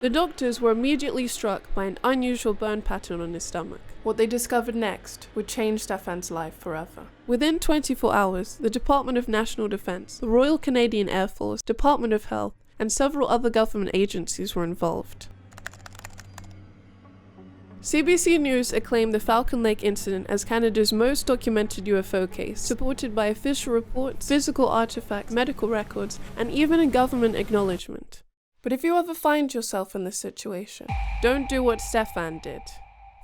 The doctors were immediately struck by an unusual burn pattern on his stomach. What they discovered next would change Stefan's life forever. Within 24 hours, the Department of National Defense, the Royal Canadian Air Force, Department of Health, and several other government agencies were involved. CBC News acclaimed the Falcon Lake incident as Canada's most documented UFO case, supported by official reports, physical artifacts, medical records, and even a government acknowledgement. But if you ever find yourself in this situation, don't do what Stefan did.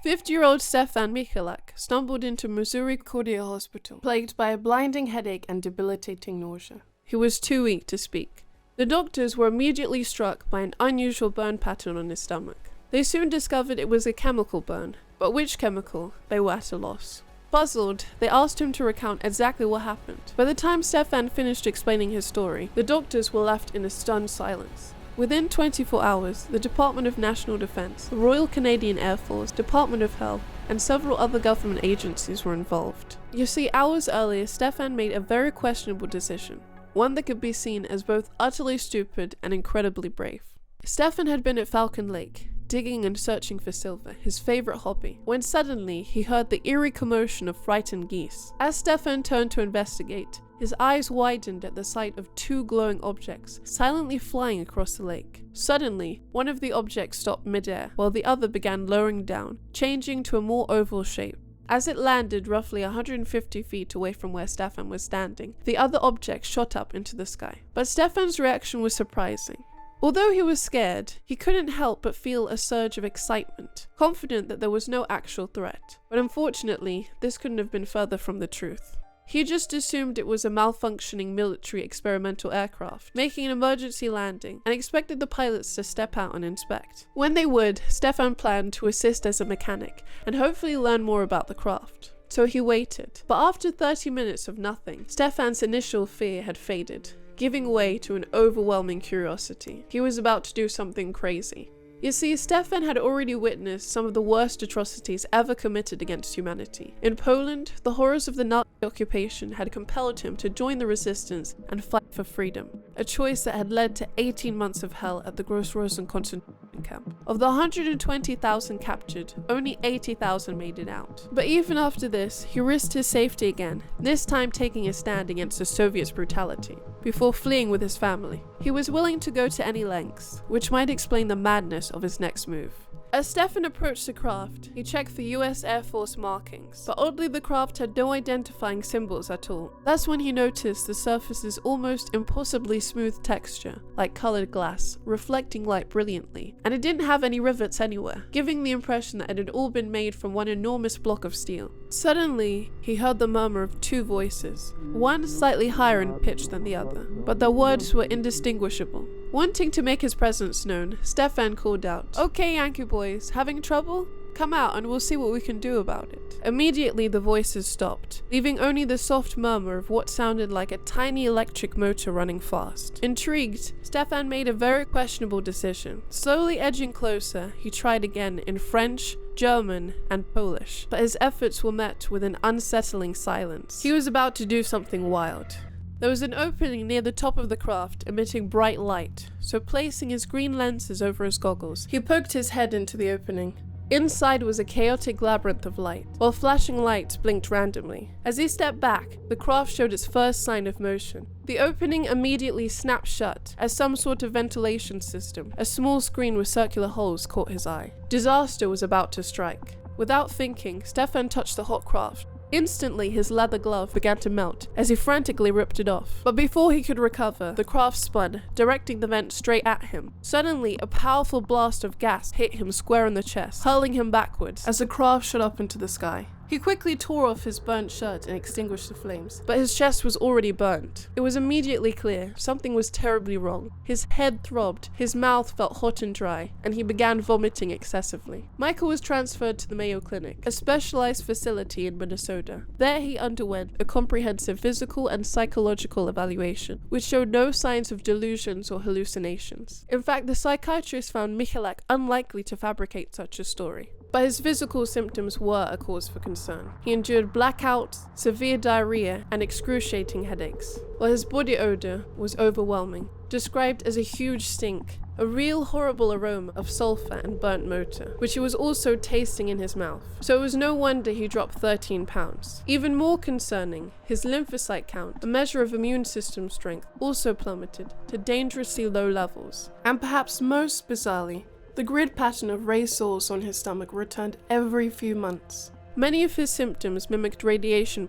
50-year-old Stefan Michalak stumbled into Missouri Cordial Hospital, plagued by a blinding headache and debilitating nausea. He was too weak to speak. The doctors were immediately struck by an unusual burn pattern on his stomach. They soon discovered it was a chemical burn, but which chemical, they were at a loss. Puzzled, they asked him to recount exactly what happened. By the time Stefan finished explaining his story, the doctors were left in a stunned silence. Within 24 hours, the Department of National Defense, the Royal Canadian Air Force, Department of Health, and several other government agencies were involved. You see, hours earlier, Stefan made a very questionable decision, one that could be seen as both utterly stupid and incredibly brave. Stefan had been at Falcon Lake, digging and searching for silver, his favorite hobby, when suddenly he heard the eerie commotion of frightened geese. As Stefan turned to investigate, his eyes widened at the sight of two glowing objects silently flying across the lake. Suddenly, one of the objects stopped midair, while the other began lowering down, changing to a more oval shape. As it landed roughly 150 feet away from where Stefan was standing, the other object shot up into the sky. But Stefan's reaction was surprising. Although he was scared, he couldn't help but feel a surge of excitement, confident that there was no actual threat. But unfortunately, this couldn't have been further from the truth. He just assumed it was a malfunctioning military experimental aircraft, making an emergency landing, and expected the pilots to step out and inspect. When they would, Stefan planned to assist as a mechanic, and hopefully learn more about the craft. So he waited. But after 30 minutes of nothing, Stefan's initial fear had faded, giving way to an overwhelming curiosity. He was about to do something crazy. You see, Stefan had already witnessed some of the worst atrocities ever committed against humanity. In Poland, the horrors of the Nazi occupation had compelled him to join the resistance and fight for freedom, a choice that had led to 18 months of hell at the Gross-Rosen concentration camp. Of the 120,000 captured, only 80,000 made it out. But even after this, he risked his safety again, this time taking a stand against the Soviets' brutality, before fleeing with his family. He was willing to go to any lengths, which might explain the madness of his next move. As Stefan approached the craft, he checked for US Air Force markings, but oddly the craft had no identifying symbols at all. That's when he noticed the surface's almost impossibly smooth texture, like colored glass, reflecting light brilliantly, and it didn't have any rivets anywhere, giving the impression that it had all been made from one enormous block of steel. Suddenly, he heard the murmur of two voices, one slightly higher in pitch than the other, but their words were indistinguishable. Wanting to make his presence known, Stefan called out, "Okay, Yankee boys, having trouble? Come out and we'll see what we can do about it." Immediately the voices stopped, leaving only the soft murmur of what sounded like a tiny electric motor running fast. Intrigued, Stefan made a very questionable decision. Slowly edging closer, he tried again in French, German, and Polish, but his efforts were met with an unsettling silence. He was about to do something wild. There was an opening near the top of the craft, emitting bright light, so placing his green lenses over his goggles, he poked his head into the opening. Inside was a chaotic labyrinth of light, while flashing lights blinked randomly. As he stepped back, the craft showed its first sign of motion. The opening immediately snapped shut, as some sort of ventilation system, a small screen with circular holes, caught his eye. Disaster was about to strike. Without thinking, Stefan touched the hot craft. Instantly, his leather glove began to melt as he frantically ripped it off. But before he could recover, the craft spun, directing the vent straight at him. Suddenly, a powerful blast of gas hit him square in the chest, hurling him backwards as the craft shot up into the sky. He quickly tore off his burnt shirt and extinguished the flames, but his chest was already burnt. It was immediately clear something was terribly wrong. His head throbbed, his mouth felt hot and dry, and he began vomiting excessively. Michael was transferred to the Mayo Clinic, a specialized facility in Minnesota. There he underwent a comprehensive physical and psychological evaluation, which showed no signs of delusions or hallucinations. In fact, the psychiatrist found Michalak unlikely to fabricate such a story. But his physical symptoms were a cause for concern. He endured blackouts, severe diarrhea, and excruciating headaches, while his body odor was overwhelming, described as a huge stink a real horrible aroma of sulfur and burnt motor, which he was also tasting in his mouth. So it was no wonder he dropped 13 pounds. Even more concerning, his lymphocyte count, a measure of immune system strength, also plummeted to dangerously low levels. And perhaps most bizarrely, the grid pattern of raised sores on his stomach returned every few months. Many of his symptoms mimicked radiation,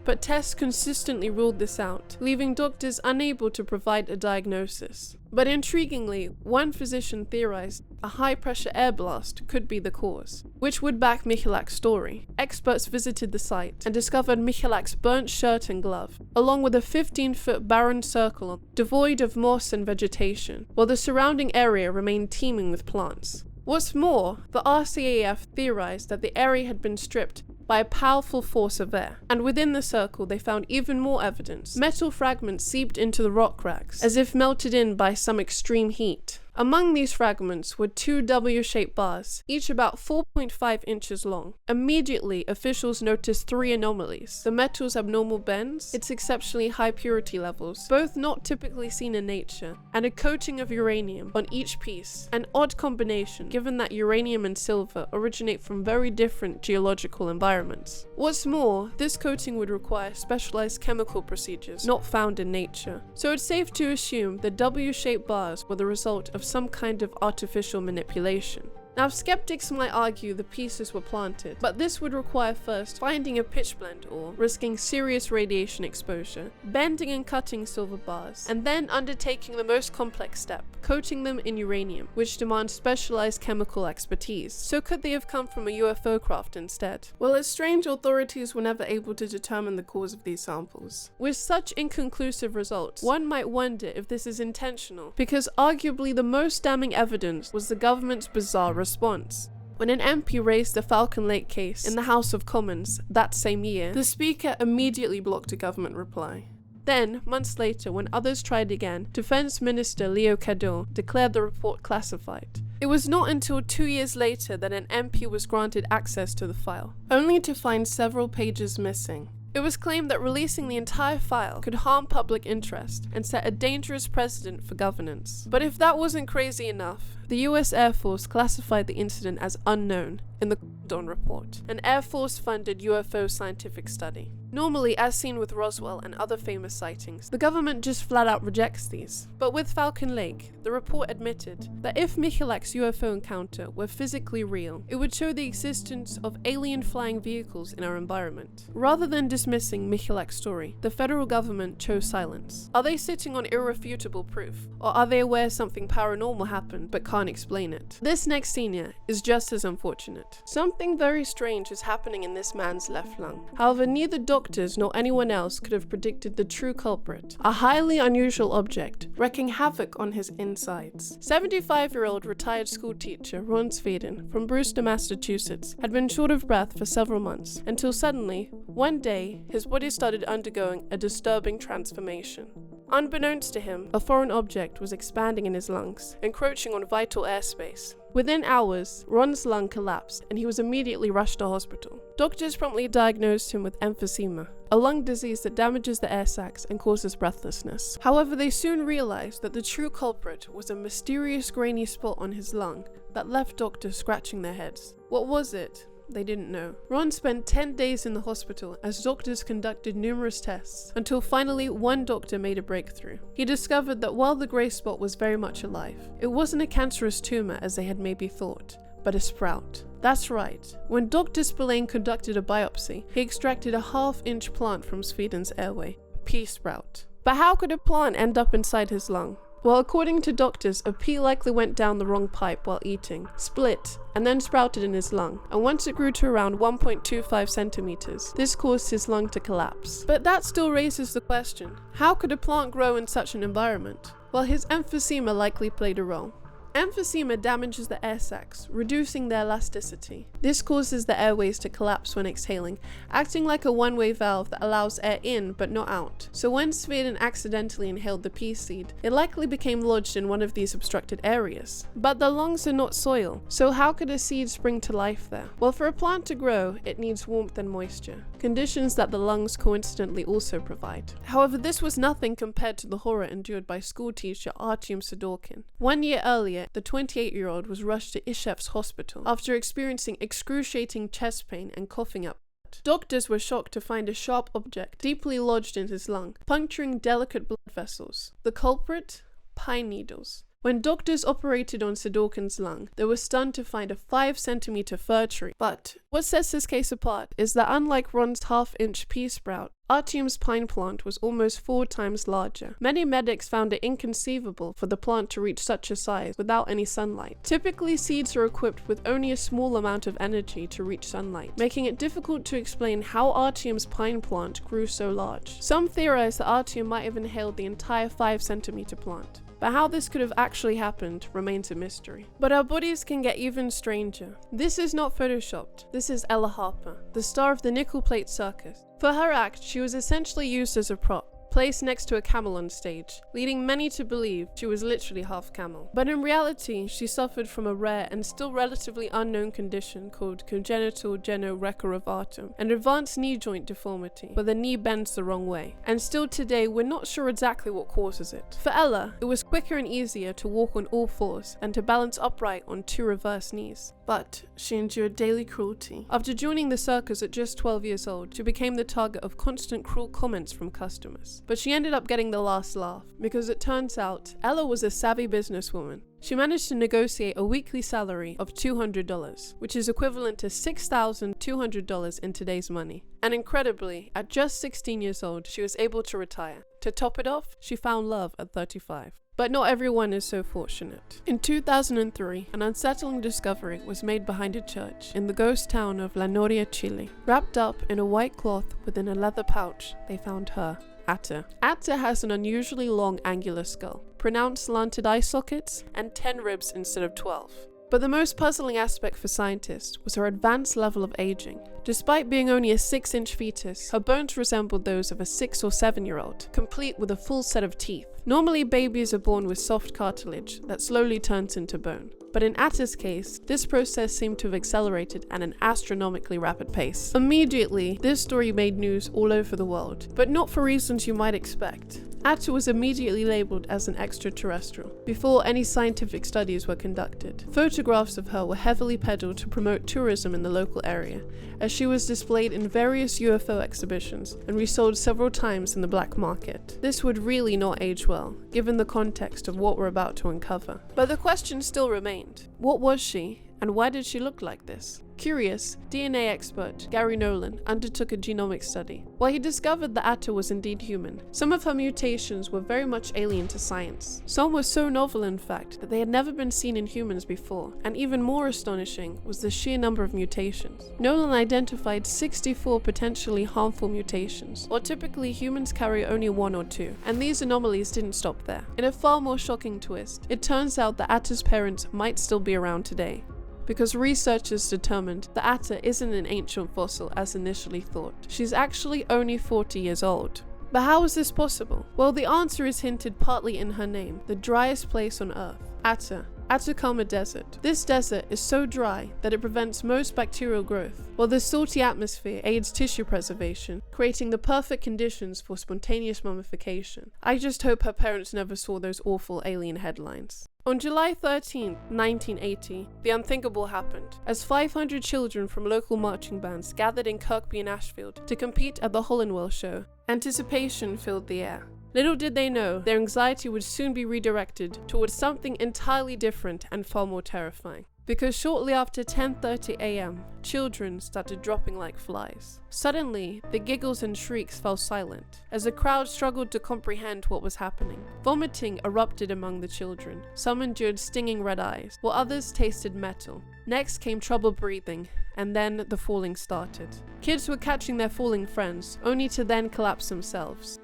but tests consistently ruled this out, leaving doctors unable to provide a diagnosis. But intriguingly, one physician theorized a high-pressure air blast could be the cause, which would back Michalak's story. Experts visited the site and discovered Michalak's burnt shirt and glove, along with a 15-foot barren circle devoid of moss and vegetation, while the surrounding area remained teeming with plants. What's more, the RCAF theorized that the area had been stripped by a powerful force of air, and within the circle they found even more evidence. Metal fragments seeped into the rock cracks, as if melted in by some extreme heat. Among these fragments were two W-shaped bars, each about 4.5 inches long. Immediately, officials noticed three anomalies: the metal's abnormal bends, its exceptionally high purity levels, both not typically seen in nature, and a coating of uranium on each piece, an odd combination given that uranium and silver originate from very different geological environments. What's more, this coating would require specialized chemical procedures not found in nature, so it's safe to assume the W-shaped bars were the result of some kind of artificial manipulation. Now, skeptics might argue the pieces were planted, but this would require first finding a pitchblende ore, risking serious radiation exposure, bending and cutting silver bars, and then undertaking the most complex step, coating them in uranium, which demands specialized chemical expertise. So could they have come from a UFO craft instead? Well, it's strange authorities were never able to determine the cause of these samples. With such inconclusive results, one might wonder if this is intentional, because arguably the most damning evidence was the government's bizarre response. When an MP raised the Falcon Lake case in the House of Commons that same year, the Speaker immediately blocked a government reply. Then, months later, when others tried again, Defense Minister Leo Cadot declared the report classified. It was not until 2 years later that an MP was granted access to the file, only to find several pages missing. It was claimed that releasing the entire file could harm public interest and set a dangerous precedent for governance. But if that wasn't crazy enough, the US Air Force classified the incident as unknown in the Dawn Report, an Air Force-funded UFO scientific study. Normally, as seen with Roswell and other famous sightings, the government just flat out rejects these. But with Falcon Lake, the report admitted that if Michalak's UFO encounter were physically real, it would show the existence of alien flying vehicles in our environment. Rather than dismissing Michalak's story, the federal government chose silence. Are they sitting on irrefutable proof? Or are they aware something paranormal happened but can't explain it? This next senior is just as unfortunate. Something very strange is happening in this man's left lung. However, neither doctors nor anyone else could have predicted the true culprit, a highly unusual object wreaking havoc on his insides. 75-year-old retired school teacher Ron Sweden from Brewster, Massachusetts, had been short of breath for several months, until suddenly, one day, his body started undergoing a disturbing transformation. Unbeknownst to him, a foreign object was expanding in his lungs, encroaching on vital airspace. Within hours, Ron's lung collapsed and he was immediately rushed to hospital. Doctors promptly diagnosed him with emphysema, a lung disease that damages the air sacs and causes breathlessness. However, they soon realized that the true culprit was a mysterious grainy spot on his lung that left doctors scratching their heads. What was it? They didn't know. Ron spent 10 days in the hospital as doctors conducted numerous tests, until finally one doctor made a breakthrough. He discovered that while the grey spot was very much alive, it wasn't a cancerous tumor as they had maybe thought, but a sprout. That's right. When Dr. Spillane conducted a biopsy, he extracted a half-inch plant from Sweden's airway, a pea sprout. But how could a plant end up inside his lung? Well, according to doctors, a pea likely went down the wrong pipe while eating, split, and then sprouted in his lung, and once it grew to around 1.25 centimeters, this caused his lung to collapse. But that still raises the question, how could a plant grow in such an environment? Well, his emphysema likely played a role. Emphysema damages the air sacs, reducing their elasticity. This causes the airways to collapse when exhaling, acting like a one-way valve that allows air in but not out. So when Sveden accidentally inhaled the pea seed, it likely became lodged in one of these obstructed areas. But the lungs are not soil, so how could a seed spring to life there? Well, for a plant to grow, it needs warmth and moisture, conditions that the lungs coincidentally also provide. However, this was nothing compared to the horror endured by schoolteacher Artyom Sidorkin. 1 year earlier, the 28-year-old was rushed to Ishev's hospital after experiencing excruciating chest pain and coughing up. Doctors were shocked to find a sharp object deeply lodged in his lung, puncturing delicate blood vessels. The culprit? Pine needles. When doctors operated on Sidorkin's lung, they were stunned to find a 5-centimeter fir tree. But what sets this case apart is that unlike Ron's half-inch pea sprout, Artyom's pine plant was almost 4 times larger. Many medics found it inconceivable for the plant to reach such a size without any sunlight. Typically, seeds are equipped with only a small amount of energy to reach sunlight, making it difficult to explain how Artyom's pine plant grew so large. Some theorize that Artyom might have inhaled the entire 5-centimeter plant. But how this could have actually happened remains a mystery. But our bodies can get even stranger. This is not photoshopped. This is Ella Harper, the star of the Nickel Plate Circus. For her act, she was essentially used as a prop, placed next to a camel on stage, leading many to believe she was literally half camel. But in reality, she suffered from a rare and still relatively unknown condition called congenital geno-recurvatum, an advanced knee joint deformity, where the knee bends the wrong way. And still today, we're not sure exactly what causes it. For Ella, it was quicker and easier to walk on all fours and to balance upright on 2 reverse knees. But she endured daily cruelty. After joining the circus at just 12 years old, she became the target of constant cruel comments from customers. But she ended up getting the last laugh, because it turns out Ella was a savvy businesswoman. She managed to negotiate a weekly salary of $200, which is equivalent to $6,200 in today's money. And incredibly, at just 16 years old, she was able to retire. To top it off, she found love at 35. But not everyone is so fortunate. In 2003, an unsettling discovery was made behind a church in the ghost town of La Noria, Chile. Wrapped up in a white cloth within a leather pouch, they found her, Atta. Atta has an unusually long angular skull, pronounced slanted eye sockets, and 10 ribs instead of 12. But the most puzzling aspect for scientists was her advanced level of aging. Despite being only a 6-inch fetus, her bones resembled those of a 6 or 7-year-old, complete with a full set of teeth. Normally, babies are born with soft cartilage that slowly turns into bone. But in Atta's case, this process seemed to have accelerated at an astronomically rapid pace. Immediately, this story made news all over the world, but not for reasons you might expect. Atta was immediately labeled as an extraterrestrial, before any scientific studies were conducted. Photographs of her were heavily peddled to promote tourism in the local area, as she was displayed in various UFO exhibitions and resold several times in the black market. This would really not age well, given the context of what we're about to uncover. But the question still remained. What was she, and why did she look like this? Curious, DNA expert Gary Nolan undertook a genomic study. While he discovered that Atta was indeed human, some of her mutations were very much alien to science. Some were so novel, in fact, that they had never been seen in humans before, and even more astonishing was the sheer number of mutations. Nolan identified 64 potentially harmful mutations, while typically humans carry only 1 or 2, and these anomalies didn't stop there. In a far more shocking twist, it turns out that Atta's parents might still be around today, because researchers determined that Atta isn't an ancient fossil as initially thought. She's actually only 40 years old. But how is this possible? Well, the answer is hinted partly in her name, the driest place on Earth, Atta. Atacama Desert. This desert is so dry that it prevents most bacterial growth, while the salty atmosphere aids tissue preservation, creating the perfect conditions for spontaneous mummification. I just hope her parents never saw those awful alien headlines. On July 13, 1980, the unthinkable happened, as 500 children from local marching bands gathered in Kirkby and Ashfield to compete at the Hollandwell show. Anticipation filled the air. Little did they know, their anxiety would soon be redirected towards something entirely different and far more terrifying. Because shortly after 10:30 a.m., children started dropping like flies. Suddenly, the giggles and shrieks fell silent, as the crowd struggled to comprehend what was happening. Vomiting erupted among the children. Some endured stinging red eyes, while others tasted metal. Next came trouble breathing, and then the falling started. Kids were catching their falling friends, only to then collapse themselves.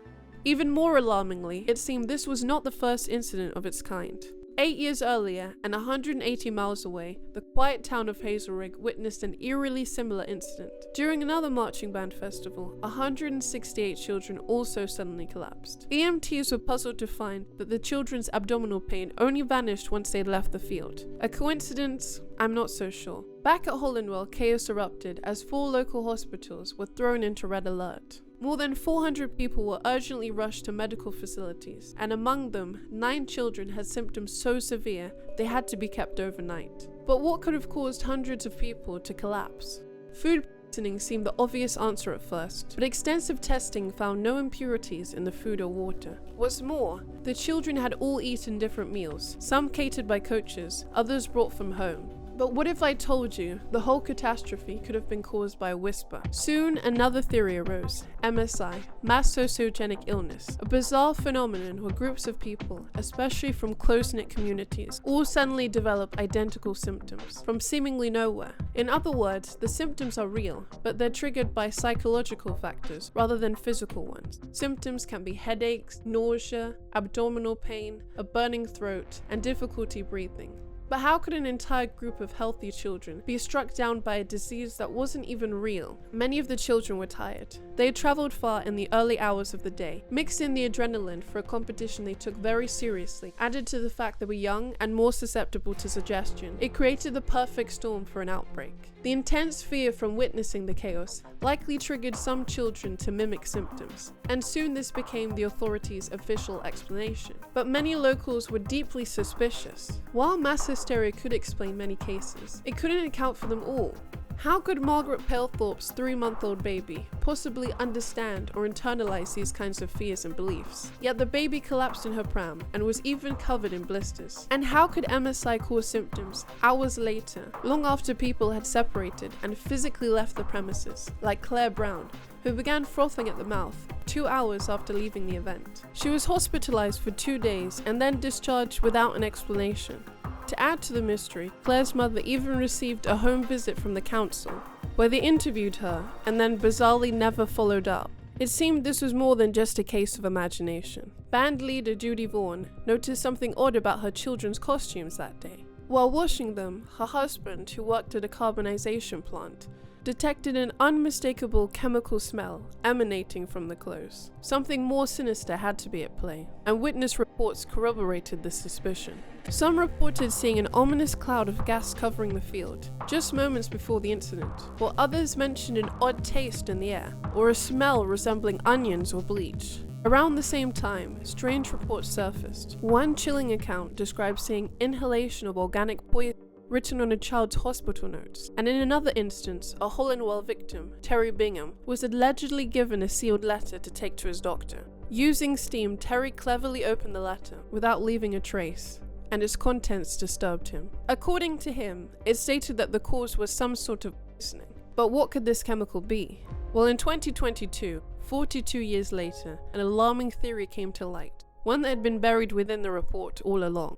Even more alarmingly, it seemed this was not the first incident of its kind. 8 years earlier, and 180 miles away, the quiet town of Hazelrig witnessed an eerily similar incident. During another marching band festival, 168 children also suddenly collapsed. EMTs were puzzled to find that the children's abdominal pain only vanished once they'd left the field. A coincidence? I'm not so sure. Back at Hollandwell, chaos erupted as 4 local hospitals were thrown into red alert. More than 400 people were urgently rushed to medical facilities, and among them, 9 children had symptoms so severe they had to be kept overnight. But what could have caused hundreds of people to collapse? Food poisoning seemed the obvious answer at first, but extensive testing found no impurities in the food or water. What's more, the children had all eaten different meals, some catered by coaches, others brought from home. But what if I told you the whole catastrophe could have been caused by a whisper? Soon, another theory arose: MSI, mass sociogenic illness, a bizarre phenomenon where groups of people, especially from close-knit communities, all suddenly develop identical symptoms from seemingly nowhere. In other words, the symptoms are real, but they're triggered by psychological factors rather than physical ones. Symptoms can be headaches, nausea, abdominal pain, a burning throat, and difficulty breathing. But how could an entire group of healthy children be struck down by a disease that wasn't even real? Many of the children were tired. They had traveled far in the early hours of the day, mixed in the adrenaline for a competition they took very seriously, added to the fact they were young and more susceptible to suggestion. It created the perfect storm for an outbreak. The intense fear from witnessing the chaos likely triggered some children to mimic symptoms, and soon this became the authorities' official explanation. But many locals were deeply suspicious. While mass hysteria could explain many cases, it couldn't account for them all. How could Margaret Palethorpe's 3-month-old baby possibly understand or internalize these kinds of fears and beliefs? Yet the baby collapsed in her pram and was even covered in blisters. And how could MSI cause symptoms hours later, long after people had separated and physically left the premises, like Claire Brown, who began frothing at the mouth 2 hours after leaving the event? She was hospitalized for 2 days and then discharged without an explanation. To add to the mystery, Claire's mother even received a home visit from the council, where they interviewed her and then bizarrely never followed up. It seemed this was more than just a case of imagination. Band leader Judy Vaughan noticed something odd about her children's costumes that day. While washing them, her husband, who worked at a carbonization plant, detected an unmistakable chemical smell emanating from the clothes. Something more sinister had to be at play, and witness reports corroborated this suspicion. Some reported seeing an ominous cloud of gas covering the field, just moments before the incident, while others mentioned an odd taste in the air, or a smell resembling onions or bleach. Around the same time, strange reports surfaced. One chilling account described seeing inhalation of organic poison written on a child's hospital notes, and in another instance, a Hollandwell victim, Terry Bingham, was allegedly given a sealed letter to take to his doctor. Using steam, Terry cleverly opened the letter without leaving a trace, and its contents disturbed him. According to him, it stated that the cause was some sort of poisoning. But what could this chemical be? Well, in 2022, 42 years later, an alarming theory came to light, one that had been buried within the report all along.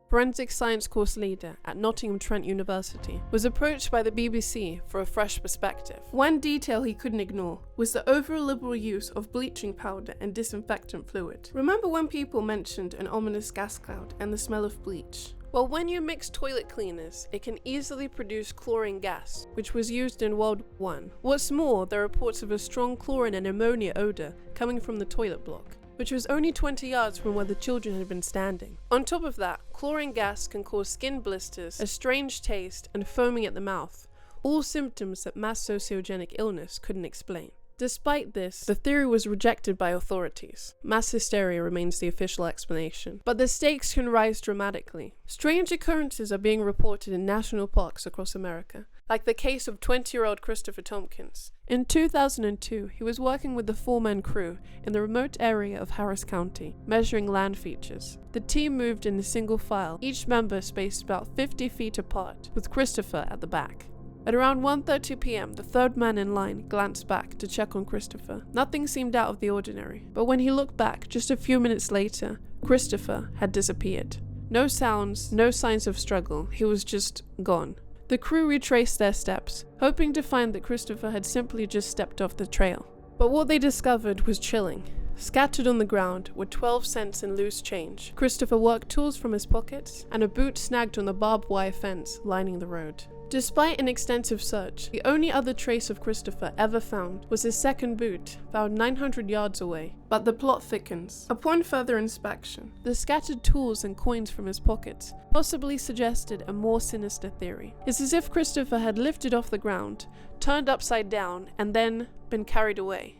Forensic science course leader at Nottingham Trent University was approached by the BBC for a fresh perspective. One detail he couldn't ignore was the over-liberal use of bleaching powder and disinfectant fluid. Remember when people mentioned an ominous gas cloud and the smell of bleach? Well, when you mix toilet cleaners, it can easily produce chlorine gas, which was used in World War I. What's more, there are reports of a strong chlorine and ammonia odor coming from the toilet block, which was only 20 yards from where the children had been standing. On top of that, chlorine gas can cause skin blisters, a strange taste, and foaming at the mouth, all symptoms that mass sociogenic illness couldn't explain. Despite this, the theory was rejected by authorities. Mass hysteria remains the official explanation, but the stakes can rise dramatically. Strange occurrences are being reported in national parks across America, like the case of 20-year-old Christopher Tompkins. In 2002, he was working with the 4-man crew in the remote area of Harris County, measuring land features. The team moved in a single file, each member spaced about 50 feet apart, with Christopher at the back. At around 1:30 p.m, the third man in line glanced back to check on Christopher. Nothing seemed out of the ordinary, but when he looked back just a few minutes later, Christopher had disappeared. No sounds, no signs of struggle, he was just gone. The crew retraced their steps, hoping to find that Christopher had simply just stepped off the trail. But what they discovered was chilling. Scattered on the ground were 12 cents in loose change, Christopher work tools from his pockets, and a boot snagged on the barbed wire fence lining the road. Despite an extensive search, the only other trace of Christopher ever found was his second boot, found 900 yards away. But the plot thickens. Upon further inspection, the scattered tools and coins from his pockets possibly suggested a more sinister theory. It's as if Christopher had lifted off the ground, turned upside down, and then been carried away.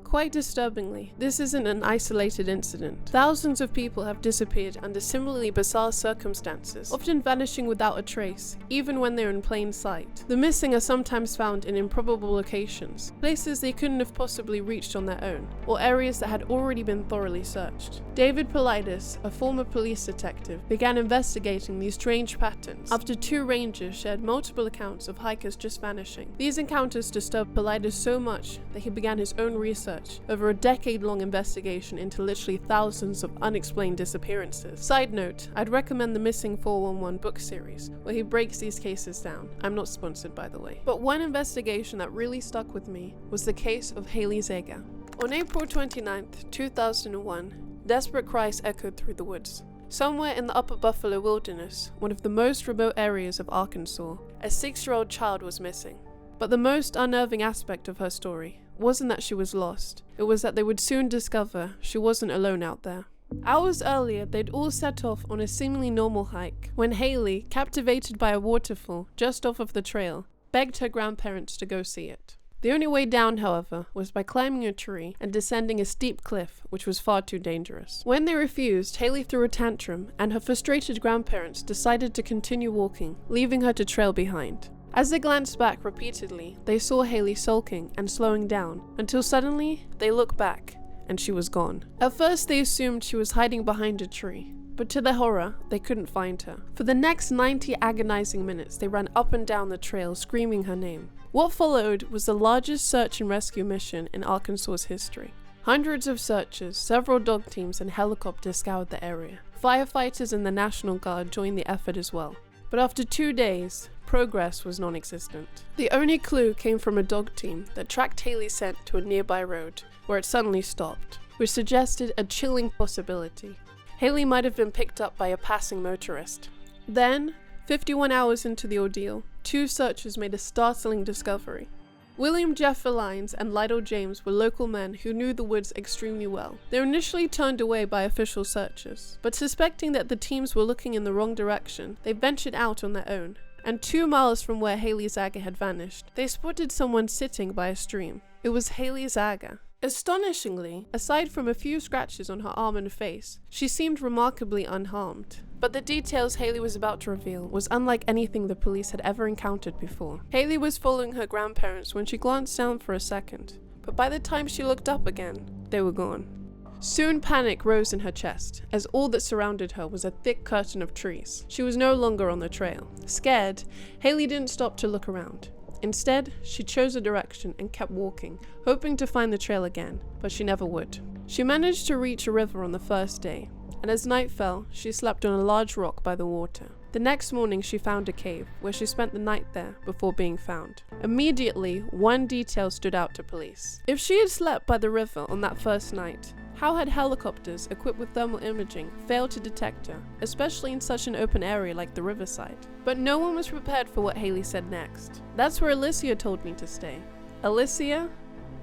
Quite disturbingly, this isn't an isolated incident. Thousands of people have disappeared under similarly bizarre circumstances, often vanishing without a trace, even when they're in plain sight. The missing are sometimes found in improbable locations, places they couldn't have possibly reached on their own, or areas that had already been thoroughly searched. David Paulides, a former police detective, began investigating these strange patterns after 2 rangers shared multiple accounts of hikers just vanishing. These encounters disturbed Paulides so much that he began his own research over a decade-long investigation into literally thousands of unexplained disappearances. Side note, I'd recommend the Missing 411 book series, where he breaks these cases down. I'm not sponsored, by the way. But one investigation that really stuck with me was the case of Haley Zager. On April 29th, 2001, desperate cries echoed through the woods. Somewhere in the upper Buffalo wilderness, one of the most remote areas of Arkansas, a 6-year-old child was missing. But the most unnerving aspect of her story wasn't that she was lost, it was that they would soon discover she wasn't alone out there. Hours earlier, they'd all set off on a seemingly normal hike, when Haley, captivated by a waterfall just off of the trail, begged her grandparents to go see it. The only way down, however, was by climbing a tree and descending a steep cliff, which was far too dangerous. When they refused, Haley threw a tantrum, and her frustrated grandparents decided to continue walking, leaving her to trail behind. As they glanced back repeatedly, they saw Haley sulking and slowing down, until suddenly they looked back, and she was gone. At first they assumed she was hiding behind a tree, but to their horror, they couldn't find her. For the next 90 agonizing minutes, they ran up and down the trail screaming her name. What followed was the largest search and rescue mission in Arkansas's history. Hundreds of searchers, several dog teams, and helicopters scoured the area. Firefighters and the National Guard joined the effort as well. But after 2 days, progress was non-existent. The only clue came from a dog team that tracked Haley's scent to a nearby road, where it suddenly stopped, which suggested a chilling possibility. Haley might have been picked up by a passing motorist. Then, 51 hours into the ordeal, 2 searchers made a startling discovery. William Jeffer Lyons and Lytle James were local men who knew the woods extremely well. They were initially turned away by official searchers, but suspecting that the teams were looking in the wrong direction, they ventured out on their own. And 2 miles from where Haley Zager had vanished, they spotted someone sitting by a stream. It was Haley Zager. Astonishingly, aside from a few scratches on her arm and face, she seemed remarkably unharmed. But the details Haley was about to reveal was unlike anything the police had ever encountered before. Haley was following her grandparents when she glanced down for a second, but by the time she looked up again, they were gone. Soon panic rose in her chest, as all that surrounded her was a thick curtain of trees. She was no longer on the trail. Scared, Haley didn't stop to look around. Instead, she chose a direction and kept walking, hoping to find the trail again, but she never would. She managed to reach a river on the first day, and as night fell, she slept on a large rock by the water. The next morning she found a cave, where she spent the night there before being found. Immediately, one detail stood out to police. If she had slept by the river on that first night, how had helicopters equipped with thermal imaging failed to detect her, especially in such an open area like the riverside? But no one was prepared for what Haley said next. That's where Alicia told me to stay. Alicia?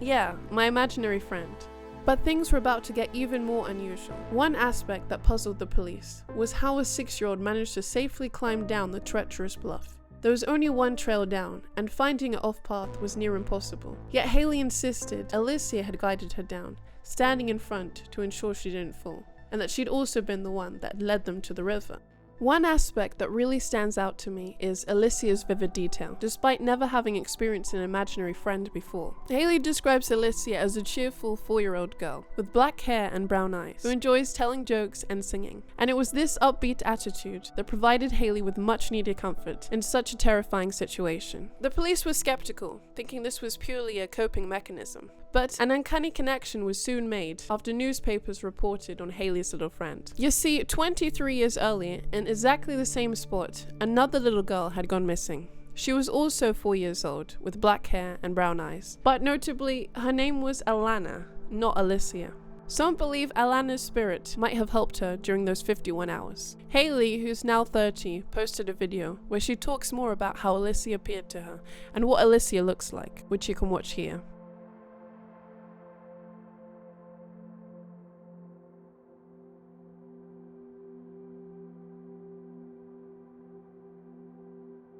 Yeah, my imaginary friend. But things were about to get even more unusual. One aspect that puzzled the police was how a 6-year-old managed to safely climb down the treacherous bluff. There was only one trail down, and finding it off path was near impossible. Yet Haley insisted Alicia had guided her down, standing in front to ensure she didn't fall, and that she'd also been the one that led them to the river. One aspect that really stands out to me is Alicia's vivid detail, despite never having experienced an imaginary friend before. Haley describes Alicia as a cheerful 4-year-old girl, with black hair and brown eyes, who enjoys telling jokes and singing. And it was this upbeat attitude that provided Haley with much needed comfort in such a terrifying situation. The police were skeptical, thinking this was purely a coping mechanism. But an uncanny connection was soon made after newspapers reported on Haley's little friend. You see, 23 years earlier, in exactly the same spot, another little girl had gone missing. She was also 4 years old, with black hair and brown eyes. But notably, her name was Alana, not Alicia. Some believe Alana's spirit might have helped her during those 51 hours. Haley, who's now 30, posted a video where she talks more about how Alicia appeared to her and what Alicia looks like, which you can watch here.